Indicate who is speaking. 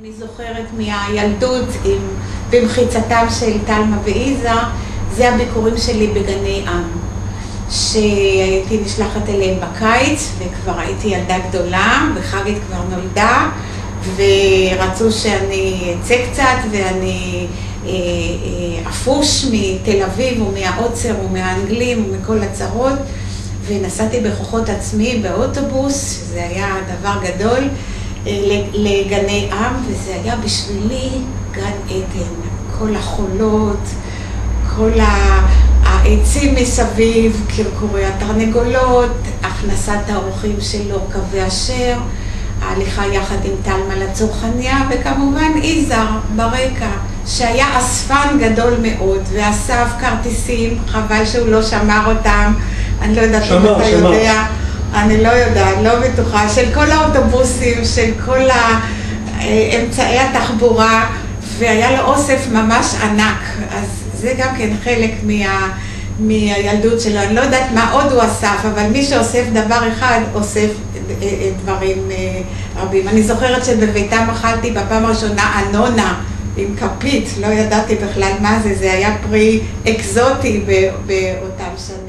Speaker 1: אני זוכרת מהילדות במחיצתם של תלמה ואיזה, זה הביקורים שלי בגני עם, שהייתי נשלחת אליהם בקיץ, וכבר הייתי ילדה גדולה, וחגית כבר נולדה, ורצו שאני אצא קצת, ואני אפוש מתל אביב ומהעוצר ומהאנגלים ומכל הצרות, ונסעתי בכוחות עצמי באוטובוס, שזה היה דבר גדול, לגני עם, וזה היה בשבילי גן עדן. כל החולות, כל העצים מסביב, קרקורי התרנגולות, הכנסת האורחים של לורקה ואשר, ההליכה יחד עם תלמה לצרכניה, וכמובן איזר ברקע, שהיה אספן גדול מאוד, ואסף כרטיסים, חבל שהוא לא שמר אותם, אני לא יודעת אם אתה יודע, אני לא יודעת, לא בטוחה, של כל האוטובוסים, של כל אמצעי התחבורה, והיה לו אוסף ממש ענק, אז זה גם כן חלק מהילדות שלו. אני לא יודעת מה עוד הוא אסף, אבל מי שאוסף דבר אחד, אוסף דברים רבים. אני זוכרת שבביתם אכלתי בפעם הראשונה אנונה עם כפית, לא ידעתי בכלל מה זה, זה היה פרי אקזוטי באותם שנים.